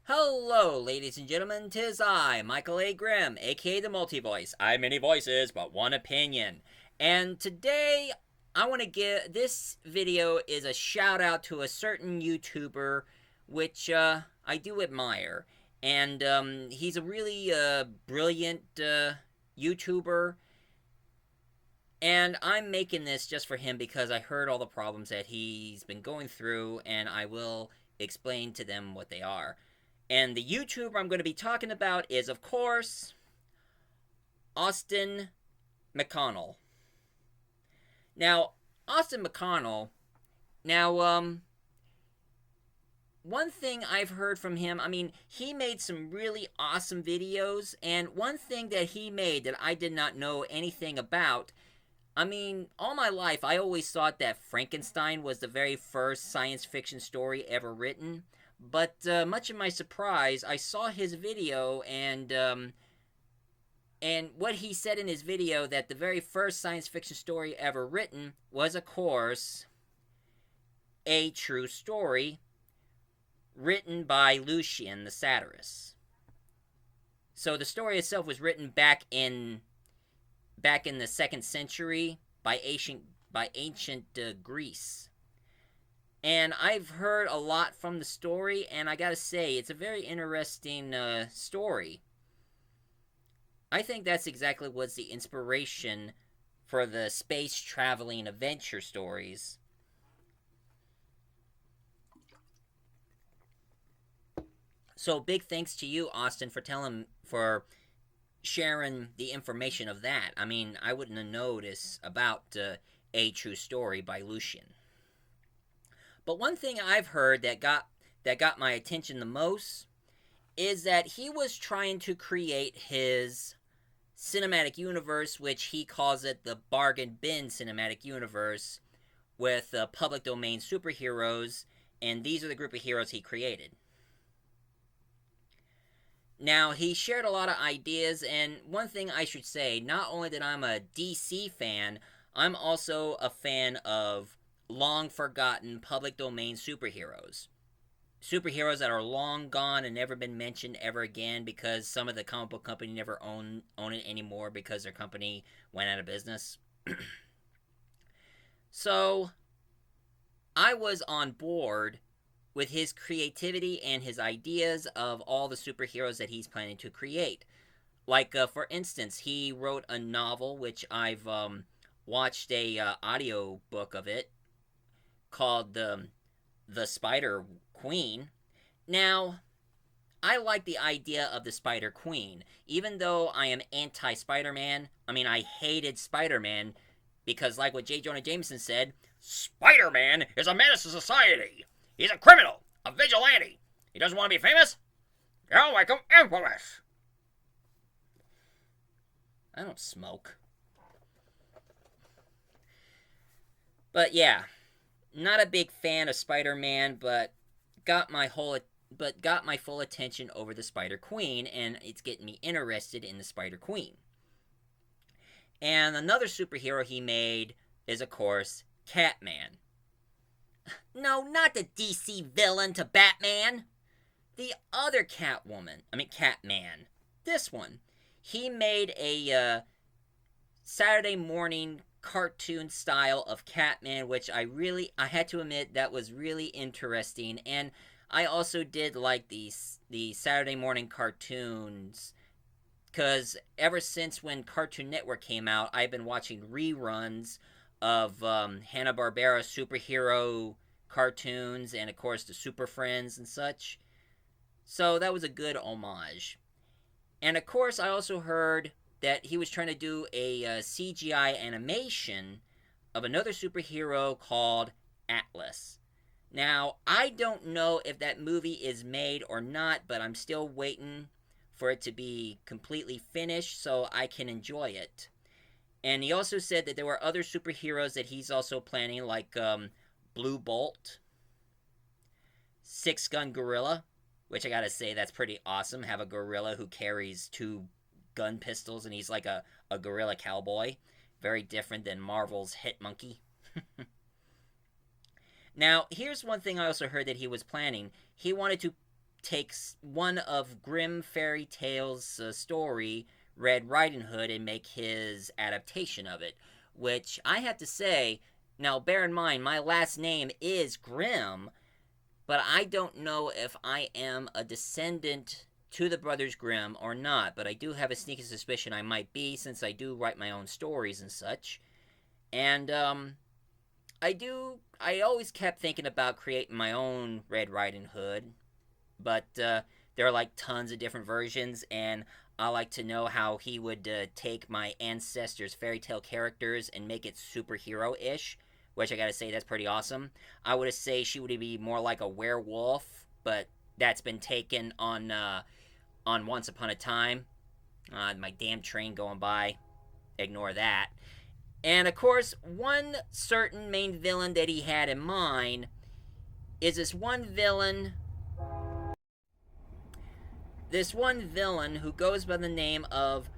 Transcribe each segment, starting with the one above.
Hello, ladies and gentlemen, 'tis I, Michael A. Grimm, aka the Multi-Voice. I have many voices, but one opinion. And today, I want to give this video is a shout out to a certain YouTuber, which I do admire. And he's a really brilliant YouTuber. And I'm making this just for him because I heard all the problems that he's been going through, and I will explain to them what they are. And the YouTuber I'm going to be talking about is, of course, Austin McConnell. Now, Austin McConnell, one thing I've heard from him, he made some really awesome videos, and one thing that he made that I did not know anything about, all my life I always thought that Frankenstein was the very first science fiction story ever written. But much of my surprise, I saw his video, and what he said in his video that the very first science fiction story ever written was, of course, a true story written by Lucian the satirist. So the story itself was written back in the 2nd century by ancient Greece. And I've heard a lot from the story, and I gotta say, it's a very interesting story. I think that's exactly what's the inspiration for the space traveling adventure stories. So big thanks to you, Austin, for sharing the information of that. I wouldn't have noticed about A True Story by Lucian. But one thing I've heard that got my attention the most is that he was trying to create his cinematic universe, which he calls it the bargain bin cinematic universe, with public domain superheroes, and these are the group of heroes he created. Now, he shared a lot of ideas, and one thing I should say, not only that I'm a DC fan, I'm also a fan of long-forgotten public domain superheroes. Superheroes that are long gone and never been mentioned ever again because some of the comic book company never own it anymore because their company went out of business. So, I was on board with his creativity and his ideas of all the superheroes that he's planning to create. Like, for instance, he wrote a novel, which I've watched a audio book of it, called the Spider Queen. Now, I like the idea of the Spider Queen. Even though I am anti-Spider-Man, I hated Spider-Man because, like what J. Jonah Jameson said, Spider-Man is a menace to society. He's a criminal, a vigilante. He doesn't want to be famous? You'll make him infamous. I don't smoke. But yeah, not a big fan of Spider-Man, but got my full attention over the Spider Queen, and it's getting me interested in the Spider Queen. And another superhero he made is, of course, Catman. No, not the DC villain to Batman. The other Catwoman. Catman. This one. He made a Saturday morning cartoon style of Catman, which I had to admit that was really interesting. And I also did like the Saturday morning cartoons, because ever since when Cartoon Network came out, I've been watching reruns of Hanna-Barbera superhero cartoons, and of course the Super Friends and such. So that was a good homage. And of course I also heard that he was trying to do a CGI animation of another superhero called Atlas. Now, I don't know if that movie is made or not, but I'm still waiting for it to be completely finished so I can enjoy it. And he also said that there were other superheroes that he's also planning, like Blue Bolt, Six Gun Gorilla, which I gotta say, that's pretty awesome. Have a gorilla who carries 2 gun pistols, and he's like a gorilla cowboy. Very different than Marvel's Hit Monkey. Now, here's one thing I also heard that he was planning. He wanted to takes one of Grimm Fairy Tales' story, Red Riding Hood, and make his adaptation of it. Which I have to say, now bear in mind, my last name is Grimm, but I don't know if I am a descendant to the Brothers Grimm or not, but I do have a sneaky suspicion I might be, since I do write my own stories and such. And, I always kept thinking about creating my own Red Riding Hood, but, there are, like, tons of different versions, and I like to know how he would, take my ancestors' fairy tale characters and make it superhero-ish, which I gotta say, that's pretty awesome. I would say she would be more like a werewolf, but that's been taken on Once Upon a Time. My damn train going by. Ignore that. And of course, one certain main villain that he had in mind is this one villain who goes by the name of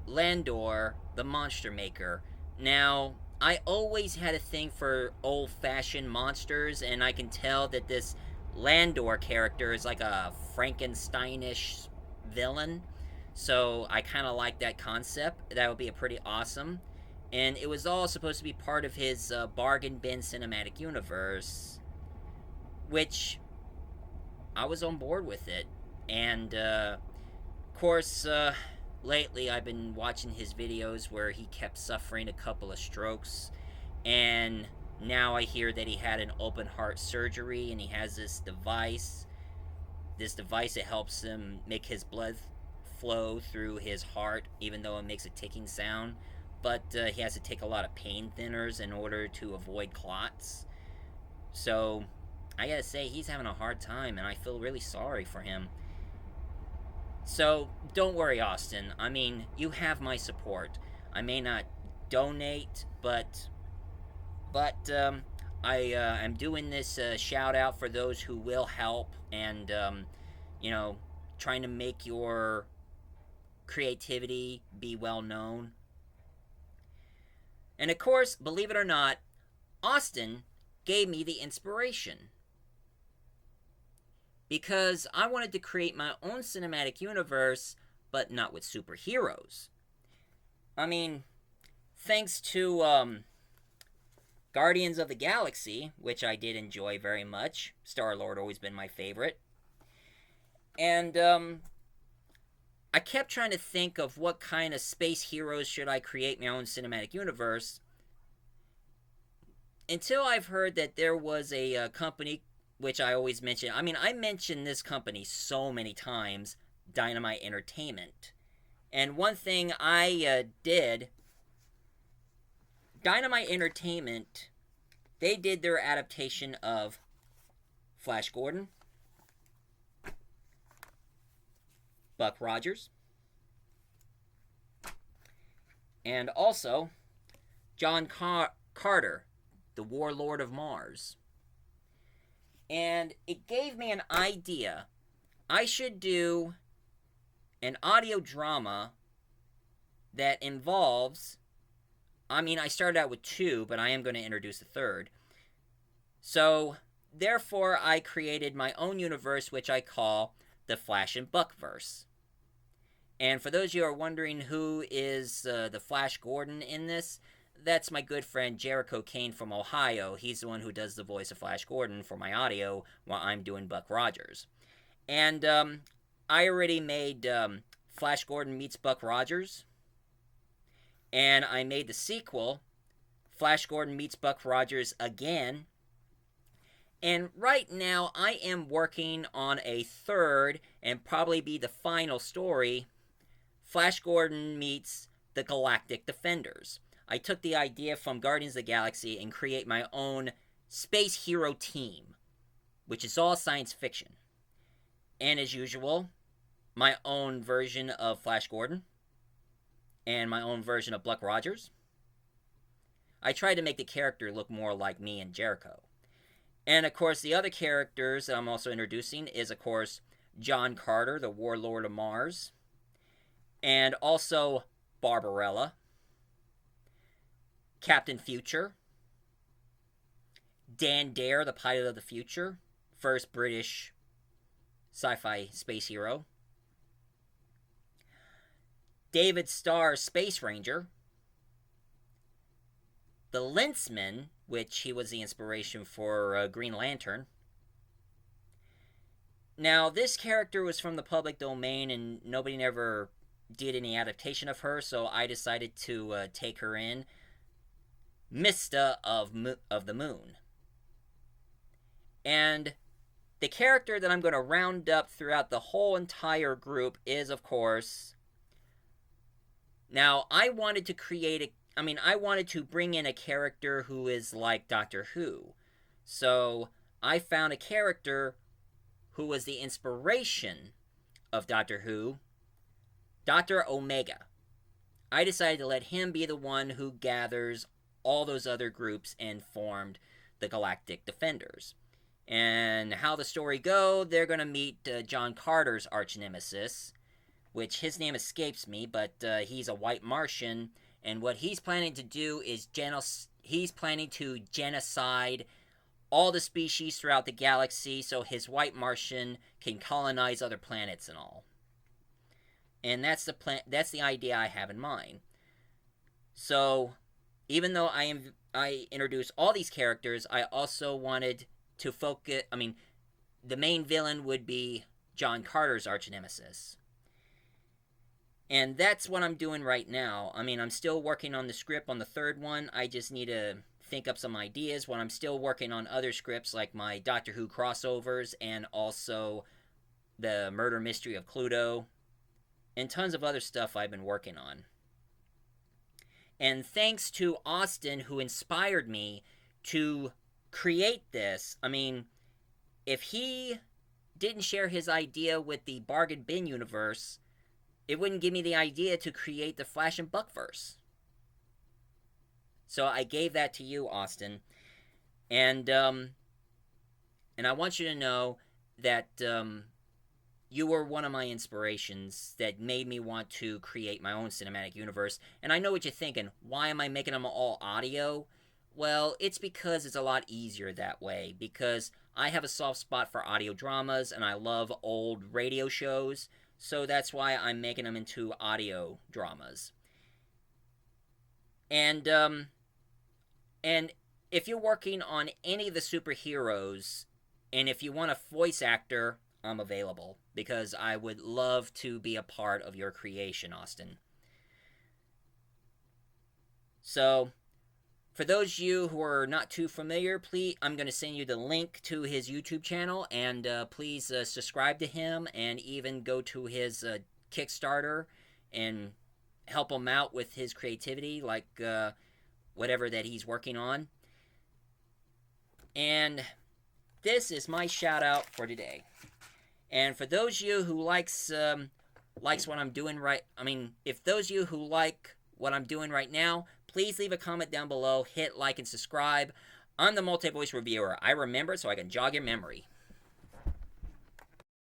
Landor, the Monster Maker. Now, I always had a thing for old-fashioned monsters, and I can tell that this Landor character is like a Frankensteinish villain. So I kind of like that concept. That would be a pretty awesome. And it was all supposed to be part of his bargain bin cinematic universe, which I was on board with it. And, of course, lately I've been watching his videos where he kept suffering a couple of strokes, and now I hear that he had an open heart surgery, and he has this device that helps him make his blood flow through his heart, even though it makes a ticking sound, but he has to take a lot of pain thinners in order to avoid clots. So I gotta say, he's having a hard time, and I feel really sorry for him. So, don't worry, Austin. I mean, you have my support. I may not donate, but I am doing this shout out for those who will help, and trying to make your creativity be well known. And of course, believe it or not, Austin gave me the inspiration, because I wanted to create my own cinematic universe, but not with superheroes. I mean, thanks to Guardians of the Galaxy, which I did enjoy very much. Star-Lord always been my favorite. And I kept trying to think of what kind of space heroes should I create my own cinematic universe, until I've heard that there was a company, which I always mention. I mean, I mention this company so many times, Dynamite Entertainment. And one thing I did, Dynamite Entertainment, they did their adaptation of Flash Gordon, Buck Rogers, and also John Carter, the Warlord of Mars. And it gave me an idea. I should do an audio drama that involves... I mean, I started out with 2, but I am going to introduce a 3rd. So, therefore, I created my own universe, which I call the Flash&Buck-Verse. And for those of you who are wondering who is the Flash Gordon in this, that's my good friend Jericho Kane from Ohio. He's the one who does the voice of Flash Gordon for my audio while I'm doing Buck Rogers. And I already made Flash Gordon Meets Buck Rogers. And I made the sequel, Flash Gordon Meets Buck Rogers Again. And right now I am working on a 3rd, and probably be the final story, Flash Gordon Meets the Galactic Defenders. I took the idea from Guardians of the Galaxy and create my own space hero team, which is all science fiction. And as usual, my own version of Flash Gordon, and my own version of Buck Rogers. I tried to make the character look more like me and Jericho. And of course, the other characters that I'm also introducing is, of course, John Carter, the Warlord of Mars, and also Barbarella, Captain Future, Dan Dare, the pilot of the future, first British sci-fi space hero. David Starr's Space Ranger. The Lensman, which he was the inspiration for Green Lantern. Now, this character was from the public domain and nobody never did any adaptation of her, so I decided to take her in. Mista of the Moon. And the character that I'm going to round up throughout the whole entire group is, of course... Now, I wanted to bring in a character who is like Doctor Who. So, I found a character who was the inspiration of Doctor Who, Dr. Omega. I decided to let him be the one who gathers all those other groups and formed the Galactic Defenders. And how the story go, they're going to meet John Carter's arch-nemesis, which his name escapes me, but he's a white Martian, and what he's planning to do is he's planning to genocide all the species throughout the galaxy so his white Martian can colonize other planets and all. And that's the idea I have in mind. So, even though I introduced all these characters, I also wanted to focus... the main villain would be John Carter's arch-nemesis. And that's what I'm doing right now. I'm still working on the script on the third one. I just need to think up some ideas when I'm still working on other scripts like my Doctor Who crossovers and also the Murder Mystery of Cluedo and tons of other stuff I've been working on. And thanks to Austin, who inspired me to create this. If he didn't share his idea with the Bargain Bin universe, it wouldn't give me the idea to create the Flash&Buck-Verse. So I gave that to you, Austin. And I want you to know that you were one of my inspirations that made me want to create my own cinematic universe. And I know what you're thinking. Why am I making them all audio? Well, it's because it's a lot easier that way. Because I have a soft spot for audio dramas, and I love old radio shows. So that's why I'm making them into audio dramas. And if you're working on any of the superheroes, and if you want a voice actor, I'm available. Because I would love to be a part of your creation, Austin. So, for those of you who are not too familiar, I'm going to send you the link to his YouTube channel, and please subscribe to him, and even go to his Kickstarter and help him out with his creativity, like whatever that he's working on. And this is my shout out for today. And for those of you who likes what I'm doing if those of you who like what I'm doing right now, please leave a comment down below, hit like and subscribe. I'm the Multi-Voice Reviewer. I remember so I can jog your memory.